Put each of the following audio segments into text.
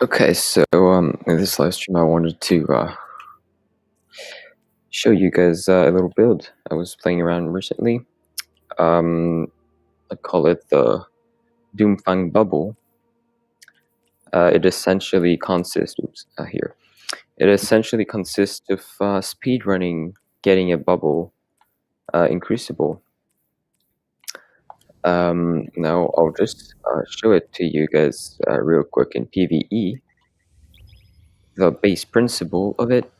Okay, so in this live stream, I wanted to show you guys a little build I was playing around recently. I call it the Fang bubble. It essentially consists. Here. It essentially consists of speedrunning, getting a bubble in Crucible. Now I'll just show it to you guys real quick in PvE. The base principle of it.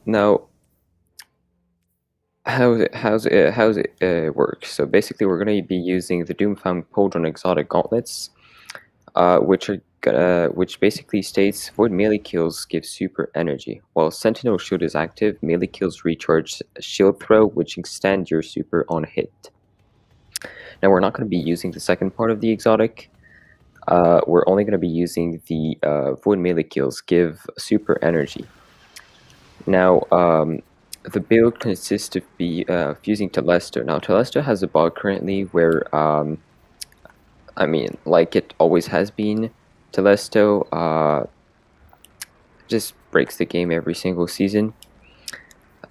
Now. How's it work? So basically, we're going to be using the Doomfang Poldron Exotic Gauntlets, which basically states void melee kills give super energy, while Sentinel Shield is active. Melee kills recharge shield throw, which extend your super on hit. Now we're not going to be using the second part of the exotic. We're only going to be using the void melee kills give super energy. Now. The build consists of fusing Telesto. Now, Telesto has a bug currently where, I mean, like it always has been, Telesto just breaks the game every single season.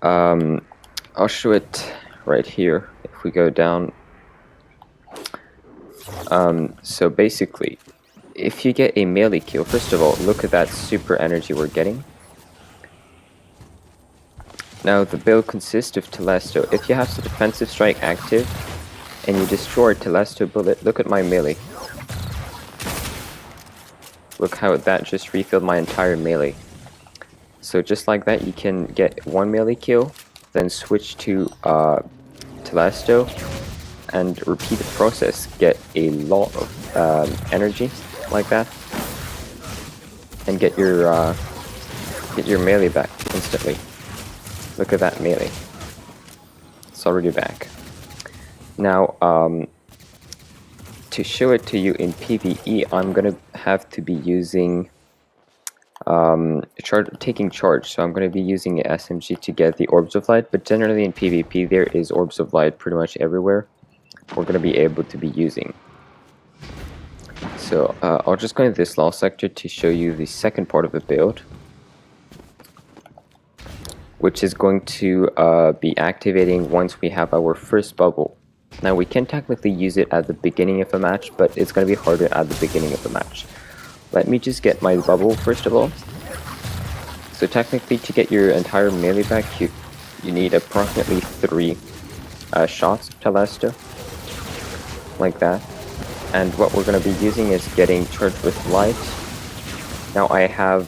I'll show it right here if we go down. So basically, if you get a melee kill, first of all, look at that super energy we're getting. Now, the build consists of Telesto. If you have the defensive strike active, and you destroy Telesto bullet, look at my melee. Look how that just refilled my entire melee. So just like that, you can get one melee kill, then switch to Telesto, and repeat the process. Get a lot of energy like that, and get your melee back instantly. Look at that melee. It's already back. Now, to show it to you in PvE, I'm gonna have to be using taking charge. So I'm gonna be using an SMG to get the orbs of light. But generally in PvP, there is orbs of light pretty much everywhere. We're gonna be able to be using. So I'll just go into this law sector to show you the second part of the build, which is going to be activating once we have our first bubble. Now we can technically use it at the beginning of a match, but it's going to be harder at the beginning of the match. Let me just get my bubble first of all. So technically, to get your entire melee back, you need approximately 3 shots of Telesto, like that. And what we're going to be using is getting charged with light. Now I have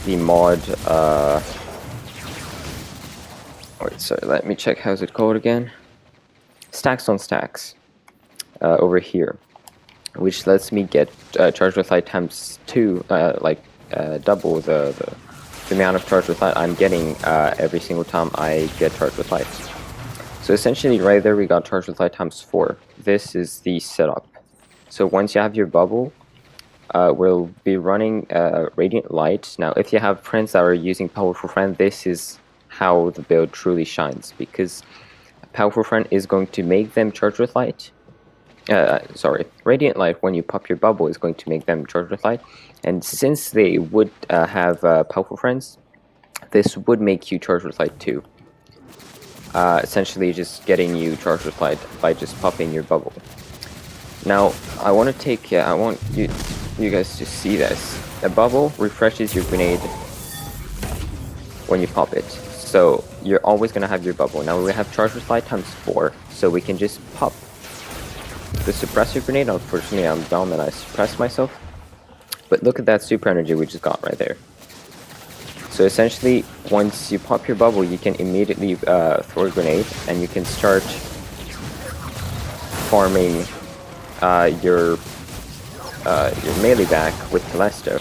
the mod, wait, sorry, let me check, how's it called again? Stacks on stacks, over here, which lets me get charged with light times 2, double the amount of charged with light I'm getting every single time I get charged with light. So essentially right there we got charged with light times 4. This is the setup. So once you have your bubble, we'll be running Radiant Light. Now, if you have friends that are using Powerful Friend, this is how the build truly shines, because Powerful Friend is going to make them charge with light. Radiant Light, when you pop your bubble, is going to make them charge with light. And since they would have Powerful Friends, this would make you charge with light too. Essentially just getting you charged with light by just popping your bubble. Now, I want you guys to see this. A bubble refreshes your grenade when you pop it. So you're always going to have your bubble. Now we have charge with light times 4, so we can just pop the suppressor grenade. Unfortunately, I'm dumb and I suppressed myself. But look at that super energy we just got right there. So essentially, once you pop your bubble, you can immediately throw a grenade, and you can start farming your melee back with Telesto,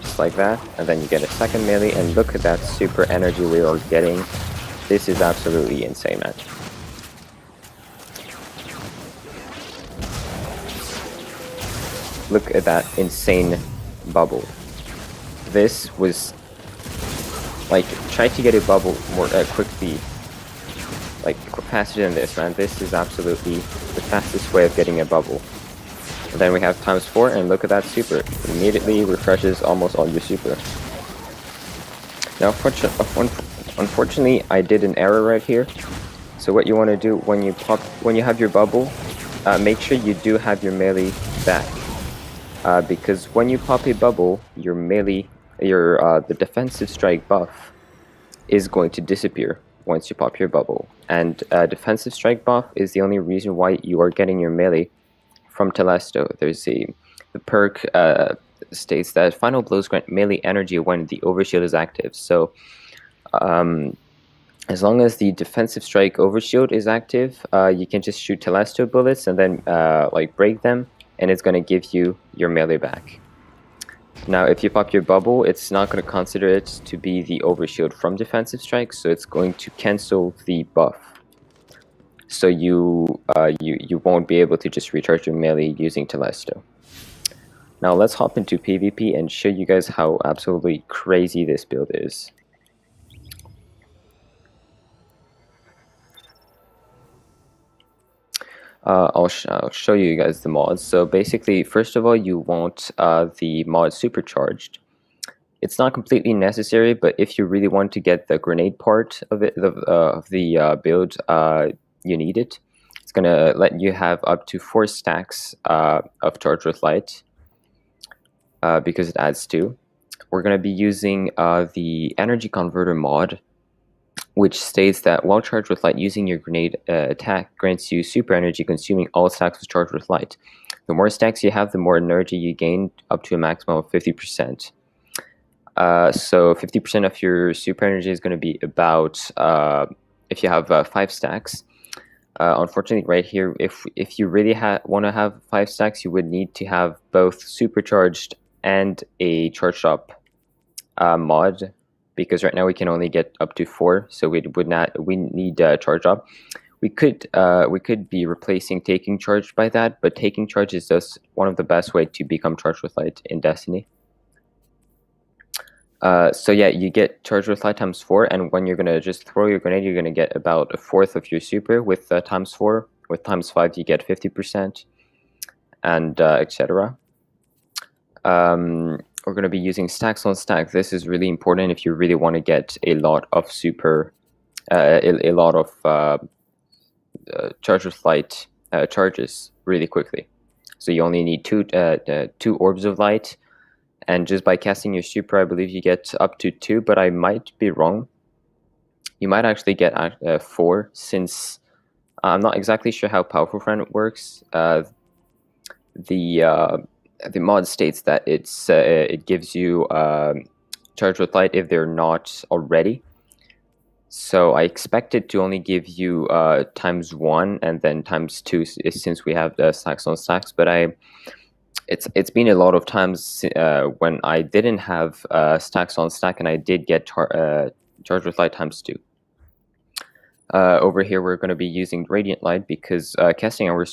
just like that, and then you get a second melee, and look at that super energy we are getting. This is absolutely insane, man. Look at that insane bubble. This was like, try to get a bubble more quickly, like faster than this, man. This is absolutely the fastest way of getting a bubble. And then we have ×4, and look at that super. It immediately refreshes almost all your super. Now, unfortunately, I did an error right here. So what you want to do when you have your bubble, make sure you do have your melee back. Because when you pop a bubble, your melee, the defensive strike buff is going to disappear once you pop your bubble. And defensive strike buff is the only reason why you are getting your melee from Telesto. The perk states that final blows grant melee energy when the overshield is active. So as long as the defensive strike overshield is active, you can just shoot Telesto bullets and then like break them, and it's going to give you your melee back. Now, if you pop your bubble, it's not going to consider it to be the overshield from defensive strike, so it's going to cancel the buff. So you won't be able to just recharge your melee using Telesto. Now let's hop into PvP and show you guys how absolutely crazy this build is. I'll show you guys the mods. So basically, first of all, you want the mod supercharged. It's not completely necessary, but if you really want to get the grenade part of it, of the build, you need it. It's gonna let you have up to 4 stacks of Charged with Light because it adds 2. We're gonna be using the Energy Converter mod, which states that while charged with light, using your grenade attack grants you super energy, consuming all stacks with charged with light. The more stacks you have, the more energy you gain, up to a maximum of 50%. So 50% of your super energy is going to be about, if you have 5 stacks. Unfortunately, right here, if you really want to have 5 stacks, you would need to have both supercharged and a charged up mod, because right now we can only get up to 4, so we need charge up. We could be replacing taking charge by that, but taking charge is just one of the best way to become charged with light in Destiny. So yeah, you get charged with light ×4, and when you're gonna just throw your grenade, you're gonna get about 1/4 of your super with ×4. With ×5, you get 50%, and etc. We're going to be using stacks on stack. This is really important if you really want to get a lot of super, a lot of charged with light charges really quickly. So you only need 2 orbs of light, and just by casting your super, I believe you get up to 2, but I might be wrong. You might actually get 4, since I'm not exactly sure how Powerful Friend works. The mod states that it gives you charged with light if they're not already. So I expect it to only give you ×1 and then ×2, since we have the stacks on stacks. But it's been a lot of times when I didn't have stacks on stack, and I did get charged with light ×2. Over here, we're going to be using Radiant Light because casting our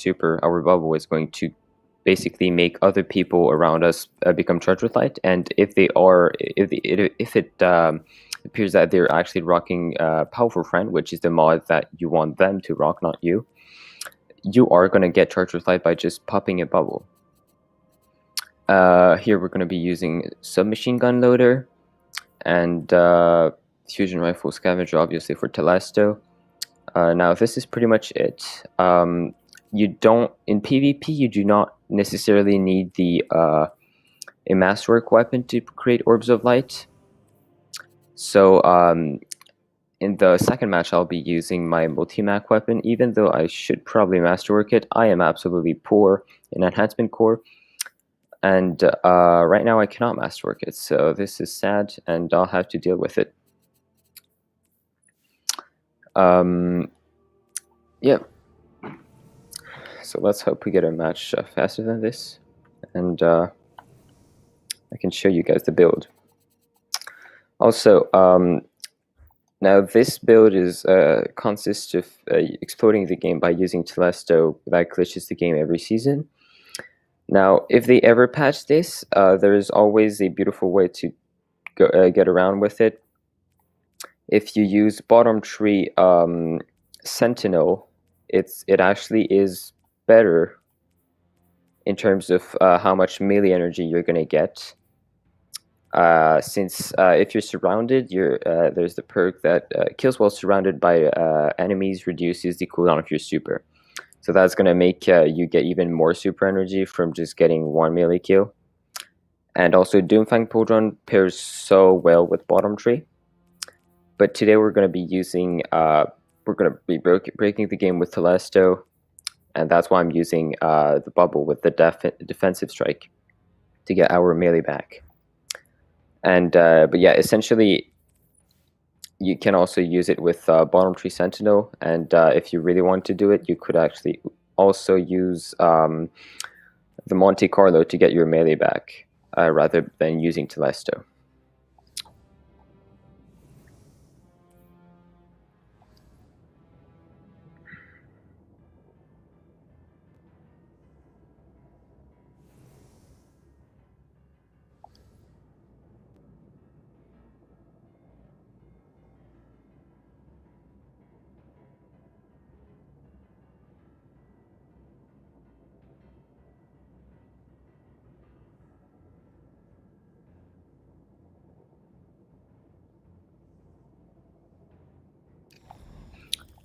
bubble is going to basically make other people around us become charged with light, and if it appears that they're actually rocking Powerful Friend, which is the mod that you want them to rock, not you, you are going to get charged with light by just popping a bubble. Here we're going to be using Submachine Gun Loader and Fusion Rifle Scavenger, obviously, for Telesto. Now this is pretty much it. In PvP, you do not necessarily need a masterwork weapon to create orbs of light. So in the second match, I'll be using my multi-mac weapon, even though I should probably masterwork it. I am absolutely poor in enhancement core, and right now I cannot masterwork it, so this is sad, and I'll have to deal with it. Yeah. So let's hope we get a match faster than this, and I can show you guys the build. Also, now this build consists of exploding the game by using Telesto that glitches the game every season. Now, if they ever patch this, there is always a beautiful way to get around with it. If you use bottom tree Sentinel, it actually is better in terms of how much melee energy you're going to get. Since if you're surrounded, there's the perk that kills while surrounded by enemies reduces the cooldown of your super. So that's going to make you get even more super energy from just getting one melee kill. And also Doomfang Podron pairs so well with Bottom Tree. But today we're going to be using, we're going to be breaking the game with Telesto. And that's why I'm using the bubble with the defensive strike to get our melee back. And but yeah, essentially you can also use it with Bottom Tree Sentinel, and if you really want to do it, you could actually also use the Monte Carlo to get your melee back, rather than using Telesto.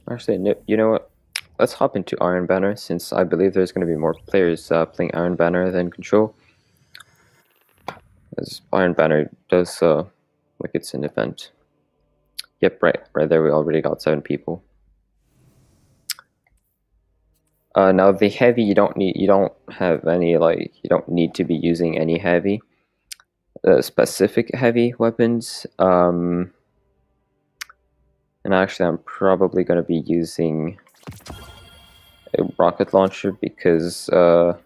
Actually, no, you know what? Let's hop into Iron Banner, since I believe there's going to be more players playing Iron Banner than Control. As Iron Banner does like it's an event. Yep, right there we already got 7 people. Now the heavy, you don't need to be using any heavy specific heavy weapons. And actually, I'm probably going to be using a rocket launcher because not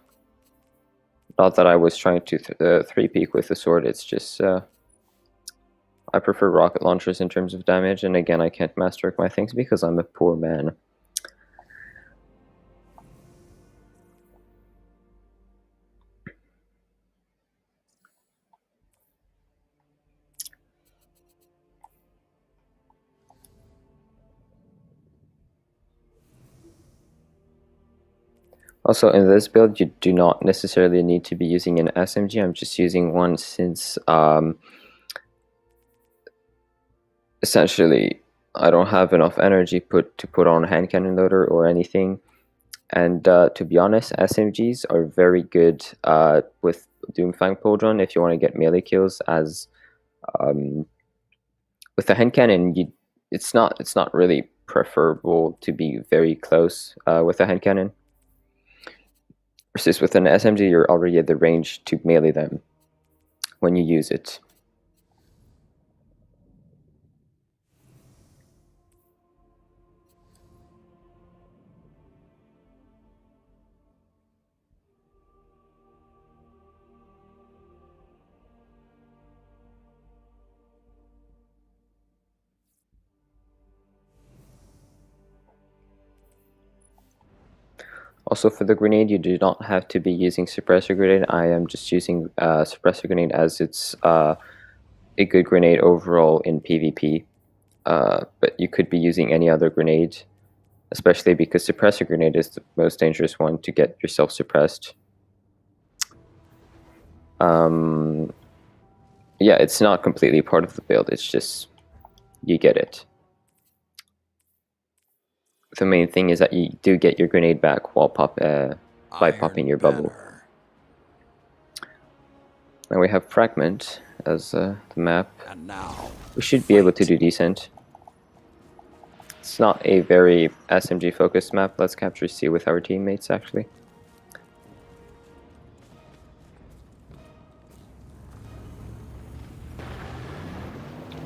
that I was trying to 3-peek with the sword. It's just I prefer rocket launchers in terms of damage, and again, I can't master my things because I'm a poor man. Also, in this build, you do not necessarily need to be using an SMG. I'm just using one since essentially I don't have enough energy to put on hand cannon loader or anything. And to be honest, SMGs are very good with Doomfang Podron if you want to get melee kills. As with the hand cannon, it's not really preferable to be very close with a hand cannon. Versus with an SMG, you're already at the range to melee them when you use it. Also, for the grenade, you do not have to be using suppressor grenade. I am just using suppressor grenade as it's a good grenade overall in PvP. But you could be using any other grenade, especially because suppressor grenade is the most dangerous one to get yourself suppressed. Yeah, it's not completely part of the build. It's just you get it. The main thing is that you do get your grenade back while by popping your bubble. Now we have Fragment as the map. We should be able to do decent. It's not a very SMG focused map. Let's capture C with our teammates actually.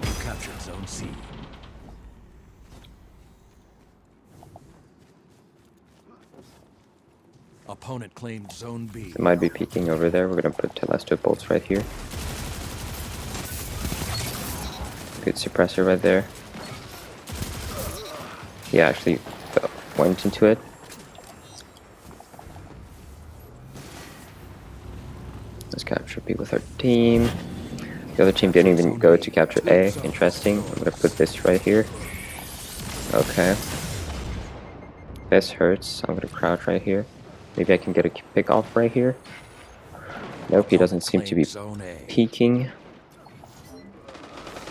You captured Zone C. Opponent claimed Zone B. It might be peeking over there. We're going to put Telesto bolts right here. Good suppressor right there. He actually went into it. Let's capture B with our team. The other team didn't even go to capture A. Interesting. I'm going to put this right here. Okay. This hurts. I'm going to crouch right here. Maybe I can get a pick off right here. Nope, he doesn't seem to be Zone A. peeking.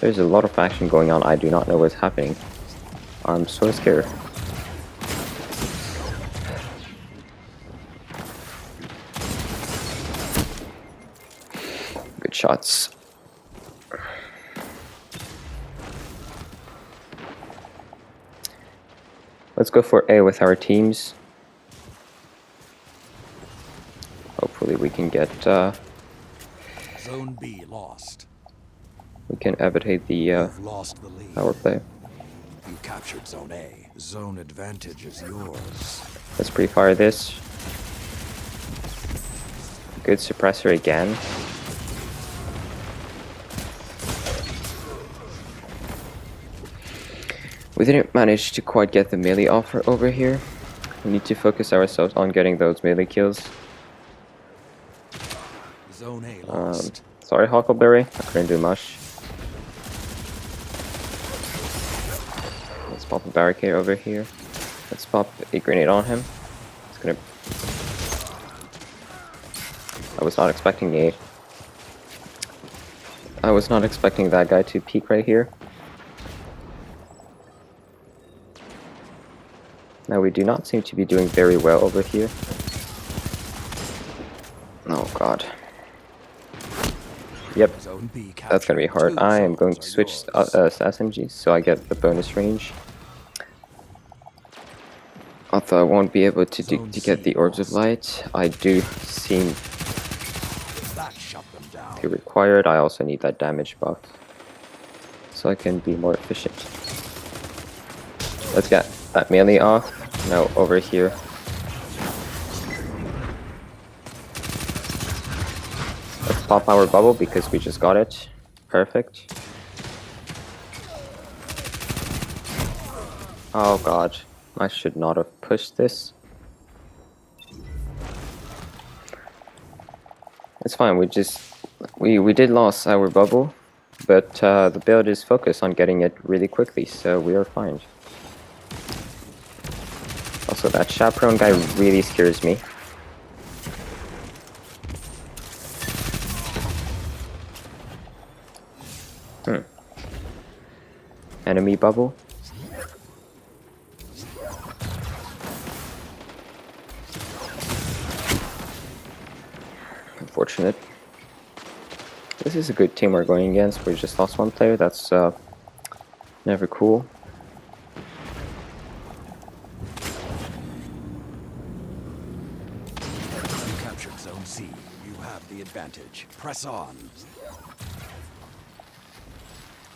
There's a lot of action going on. I do not know what's happening. I'm so scared. Good shots. Let's go for A with our teams. Hopefully we can get Zone B lost. we can evitate the You've lost the lead. power play. You captured Zone A. Zone advantage is yours. Let's pre-fire this. Good suppressor again. We didn't manage to quite get the melee offer over here. We need to focus ourselves on getting those melee kills. Zone A lost. Sorry, Huckleberry, I couldn't do much. Let's pop a barricade over here. Let's pop a grenade on him. It's gonna. I was not expecting a. I was not expecting that guy to peek right here. Now we do not seem to be doing very well over here. Oh god. Yep, Zone B that's gonna be hard. I am going to switch to SMGs so I get the bonus range. Although I won't be able to get the orbs of light, I do seem That shut them down. to require it. I also need that damage buff so I can be more efficient. Let's get that melee off. Now over here. Let's pop our bubble because we just got it. Perfect. Oh god, I should not have pushed this. It's fine, we did lose our bubble, but the build is focused on getting it really quickly, so we are fine. Also, that chaperone guy really scares me. Enemy bubble. Unfortunate. This is a good team we're going against. We just lost one player. That's never cool. You captured Zone C. You have the advantage. Press on.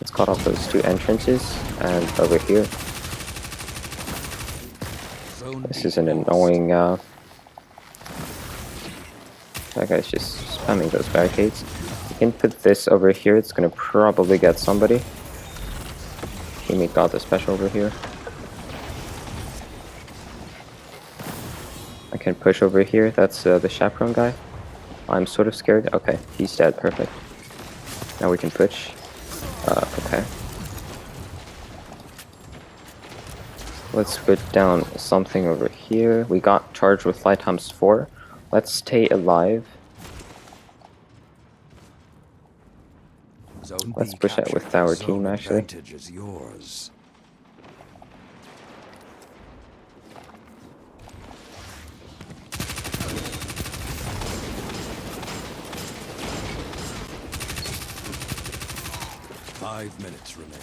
Let's cut off those two entrances and over here. Zone This B is an lost. annoying. That guy's just spamming those barricades. You can put this over here. It's gonna probably get somebody. Teammate got the special over here. I can push over here. That's the chaperone guy. I'm sort of scared. Okay, he's dead. Perfect. Now we can push. Okay. Let's put down something over here. We got charged with light times 4. Let's stay alive. Zone Let's B push it with captured. our Zone team, actually. Advantage is yours. Five minutes remain.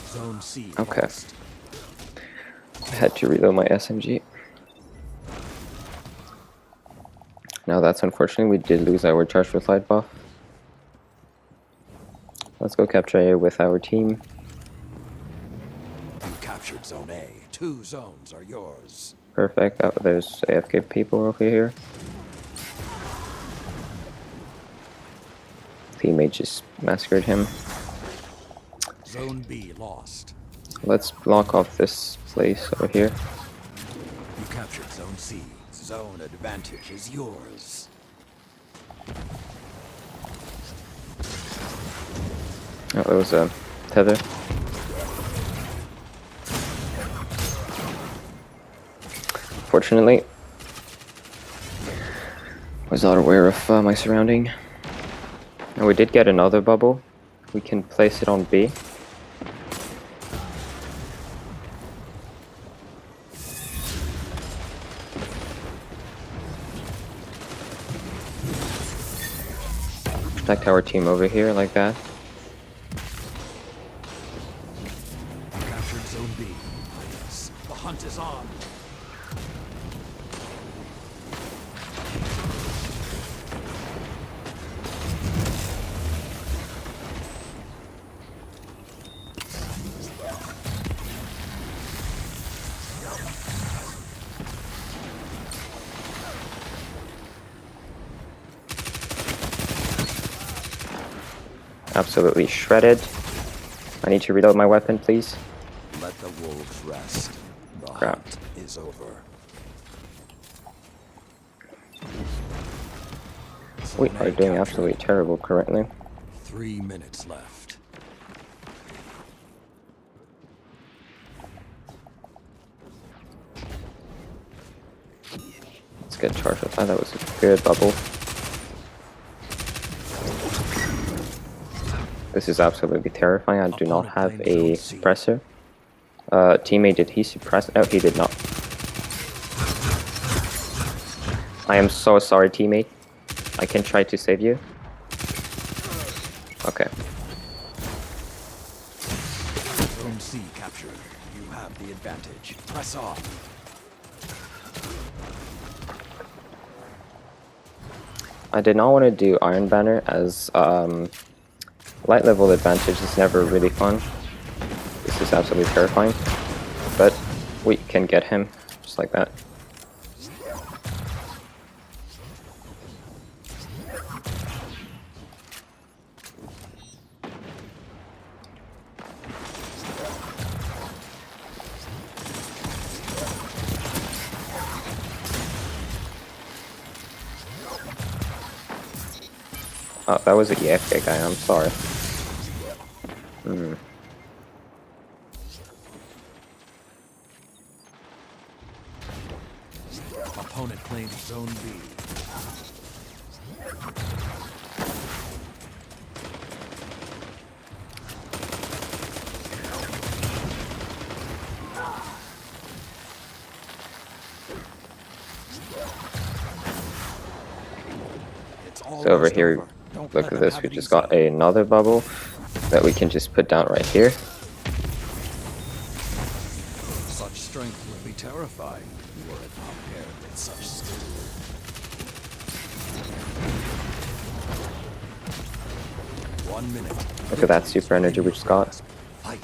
Zone C Okay. lost. I had to reload my SMG. Now that's unfortunate. We did lose our charge with light buff. Let's go capture A with our team. You captured Zone A. 2 zones are yours. Perfect. Oh, there's AFK people over here. Teammate just massacred him. Zone B lost. Let's block off this place over here. You captured Zone C. Zone advantage is yours. Oh, there was a tether. Fortunately, I was not aware of my surrounding. And we did get another bubble. We can place it on B. Protect our team over here like that. Captured zone B. The hunt is on. Absolutely shredded. I need to reload my weapon, please. Let the wolves rest. The Crap. hunt is over. We Zone are A doing captured. absolutely terrible currently. 3 minutes left. Let's get charged with that. That was a good bubble. This is absolutely terrifying. I do not have a suppressor. Teammate, did he suppress? No, he did not. I am so sorry, teammate. I can try to save you. Okay. Zone C captured. You have the advantage. Press on. I did not want to do Iron Banner as light level advantage is never really fun. This is absolutely terrifying. But we can get him just like that. Oh, that was a EFK guy, I'm sorry. Opponent claims zone B. It's So over here, look at this, we just got another bubble that we can just put down right here. Such strength would be terrifying were it not paired with such skill. One minute. Look at that super energy we just got. Fight.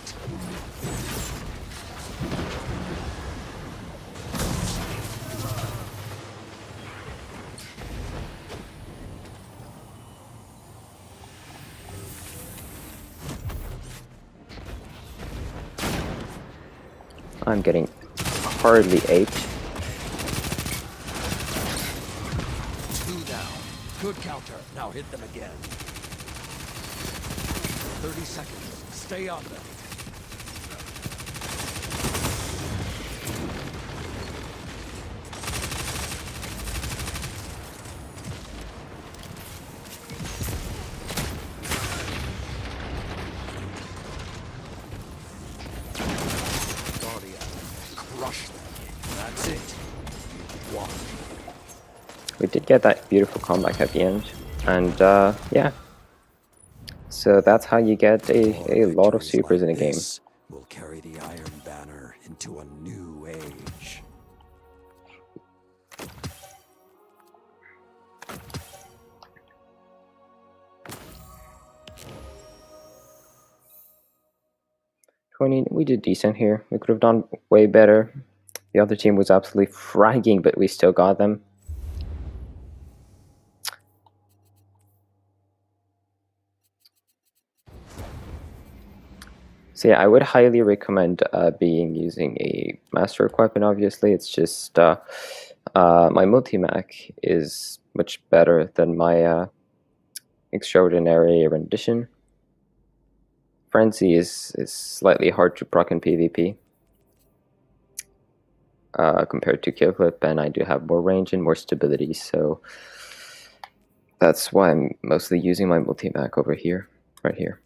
I'm getting hardly aped. 2 down. Good counter. Now hit them again. 30 seconds. Stay on them. Crush them. That's it. You won. We did get that beautiful comeback at the end. And yeah. So that's how you get a lot of Victories supers in a like game. this will carry the Iron Banner into a new age. We did decent here. We could have done way better. The other team was absolutely fragging, but we still got them. So yeah, I would highly recommend using a master weapon. Obviously, it's just my multi-mac is much better than my extraordinary rendition. Frenzy is slightly hard to proc in PvP. compared to kill clip, and I do have more range and more stability, so that's why I'm mostly using my multi-mac over here, right here.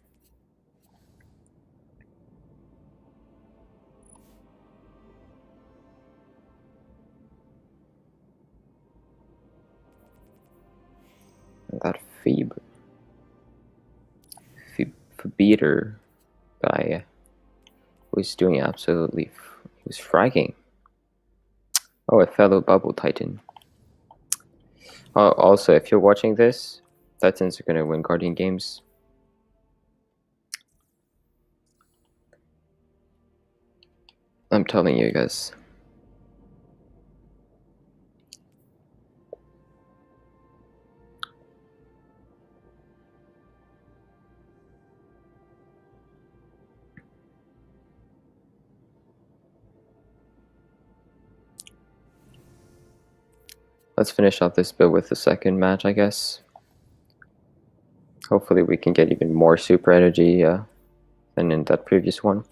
And that beater guy was doing absolutely, he was fragging. Oh, a fellow bubble titan. Also, if you're watching this, Titans are gonna win Guardian games. I'm telling you guys. Let's finish off this build with the second match, I guess. Hopefully we can get even more super energy than in that previous one.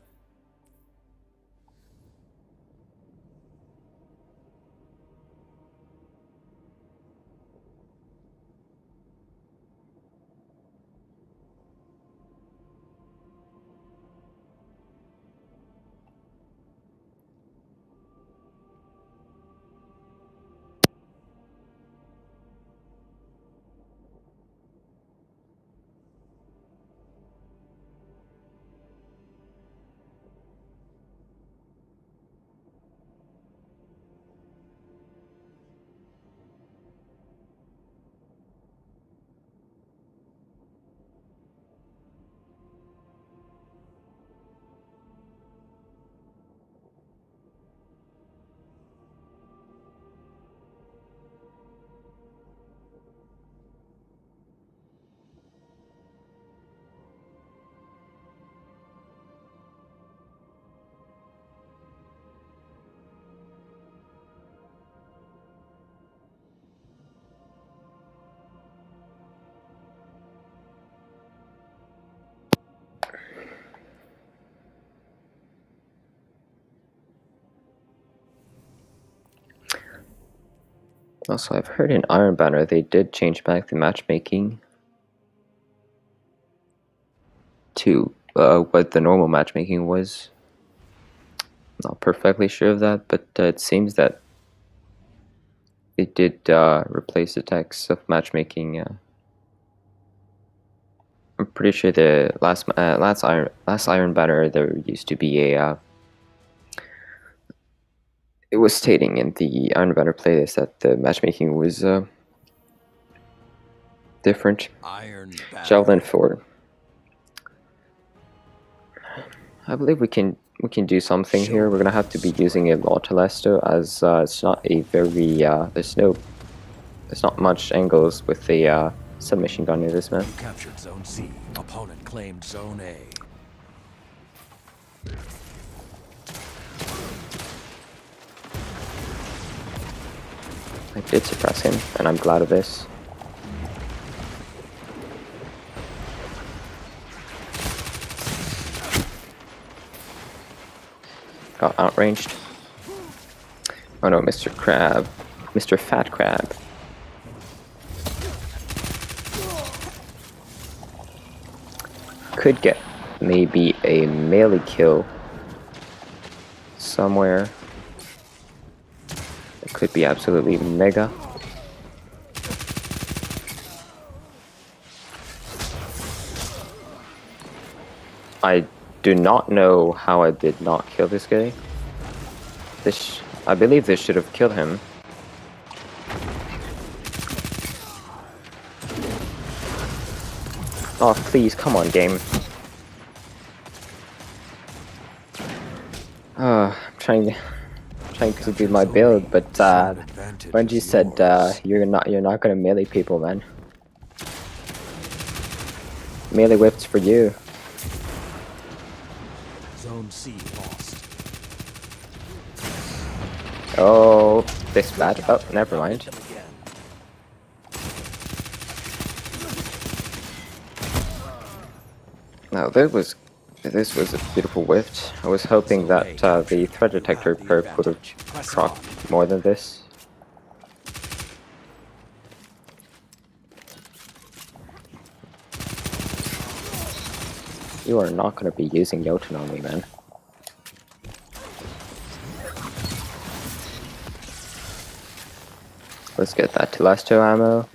Also, I've heard in Iron Banner they did change back the matchmaking to what the normal matchmaking was. Not perfectly sure of that, but it seems that it did replace the text of matchmaking. I'm pretty sure the last Iron Banner there used to be a it was stating in the Iron Banner playlist that the matchmaking was different. Javelin 4. I believe we can do something here. We're gonna have to be using a Lautalesto as it's not a very there's not much angles with the submachine gun in this map. Captured Zone C. Opponent claimed Zone A. I did suppress him, and I'm glad of this. Got outranged. Oh no, Mr. Crab. Mr. Fat Crab. Could get maybe a melee kill somewhere. It could be absolutely mega. I do not know how I did not kill this guy. I believe this should have killed him. Oh, please, come on, game. I'm trying to do my build, but Bungie said you're not gonna melee people, man. Melee whips for you. Zone C lost. Oh, this bad. Oh, never mind. No, that was This was a beautiful whiff. I was hoping that the threat detector perk would have proc more than this. You are not going to be using Jotun on me, man. Let's get that Telesto ammo.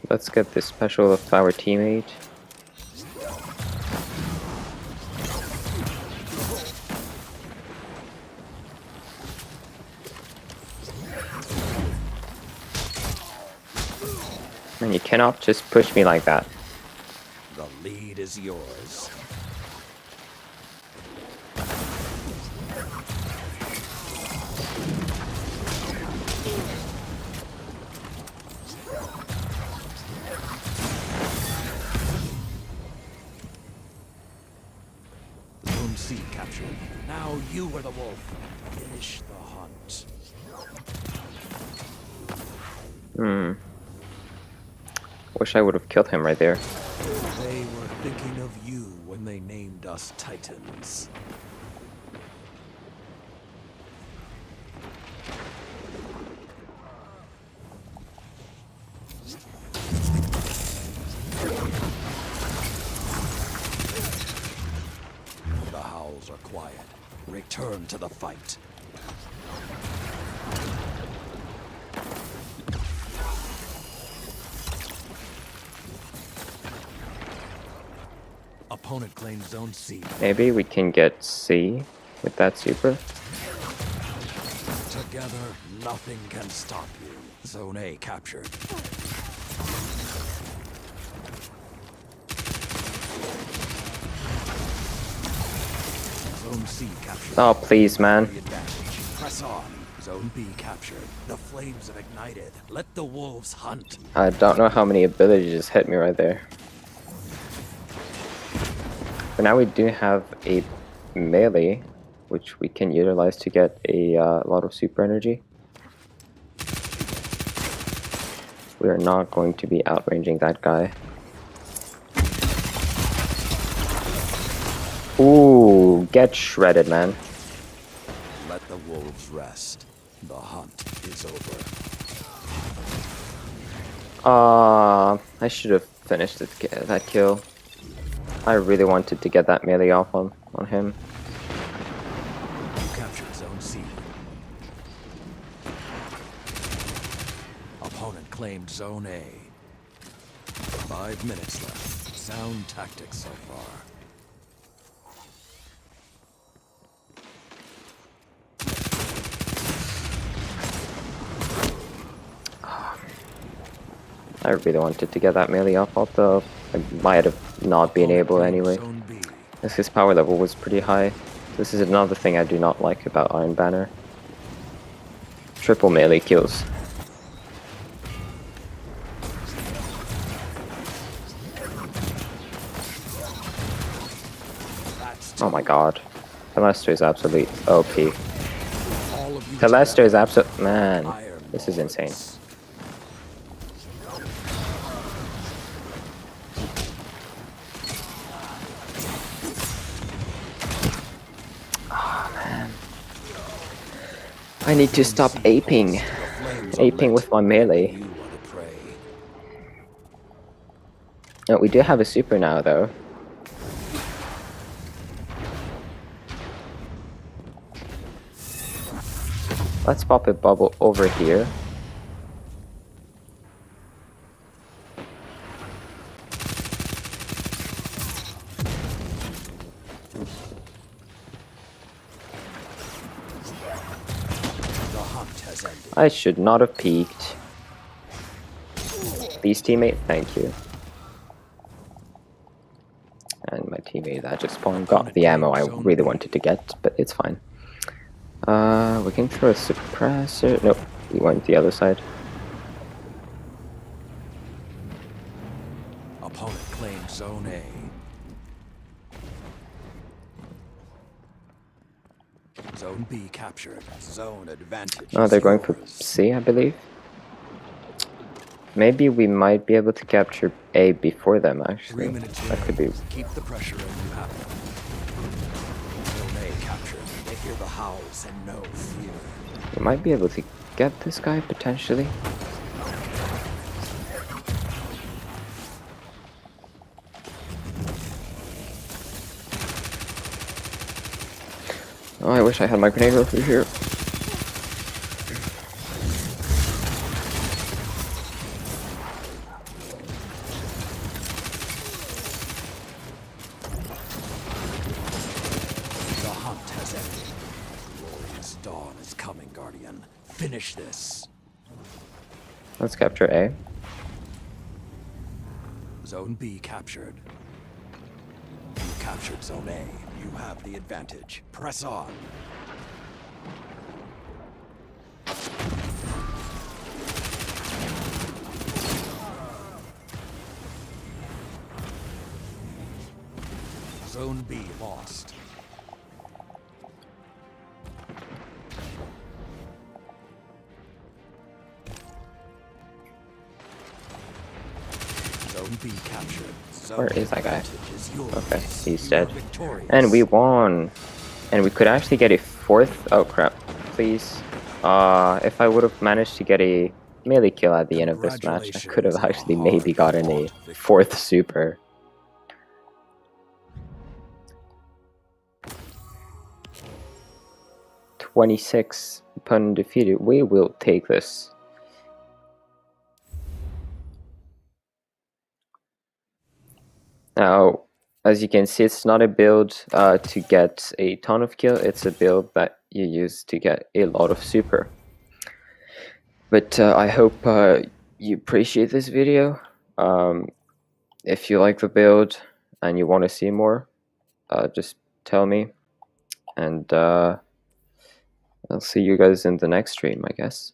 Let's get this special of our teammate. And you cannot just push me like that. The lead is yours. Zone C captured. Now you are the wolf. Finish the hunt. Wish I would have killed him right there. They were thinking of you when they named us Titans. The howls are quiet. Return to the fight. Opponent claims Zone C. Maybe we can get C with that super. Together, nothing can stop you. Zone A captured. Zone C captured. Oh, please, man. The advantage. Press on. Zone B captured. The flames have ignited. Let the wolves hunt. I don't know how many abilities just hit me right there. But now we do have a melee, which we can utilize to get a lot of super energy. We are not going to be outranging that guy. Ooh, get shredded, man. Let the wolves rest. The hunt is over. I should have finished that kill. I really wanted to get that melee off on him. You captured Zone C. Opponent claimed Zone A. 5 minutes left. Sound tactics so far. I really wanted to get that melee off, although I might have not been able anyway. As his power level was pretty high. This is another thing I do not like about Iron Banner. Triple melee kills. Oh my god. Telesto is absolute OP. Telesto is absolute... Man, this is insane. I need to stop aping with my melee. Oh, we do have a super now, though. Let's pop a bubble over here. I should not have peeked. Please, teammate, thank you. And my teammate that just spawned got the ammo I really wanted to get, but it's fine. We can throw a suppressor. Nope, we went the other side. Opponent claims Zone A. Zone B captured. Zone advantage. Oh, is they're going for yours. C, I believe. Maybe we might be able to capture A before them, 3 actually. minutes That could be. remains. Keep the pressure and you have them. Zone A captured. They hear the howls and no fear. We might be able to get this guy, potentially. Oh, I wish I had my grenade over here. The hunt has ended. Glorious dawn is coming, Guardian. Finish this. Let's capture A. Zone B captured. You captured Zone A. You have the advantage. Press on. Zone B lost. Zone B captured. Zone Where is that guy? advantage is yours. Okay, he's You dead. are victorious. And we won. And we could actually get a fourth. Oh crap! Please. If I would have managed to get a melee kill at the end of this match, I could have Congratulations, actually a maybe gotten a hard-fought victory. fourth super. "26 opponent defeated." We will take this. Now, as you can see, it's not a build to get a ton of kill. It's a build that you use to get a lot of super. But I hope you appreciate this video. If you like the build and you want to see more, just tell me. And I'll see you guys in the next stream, I guess.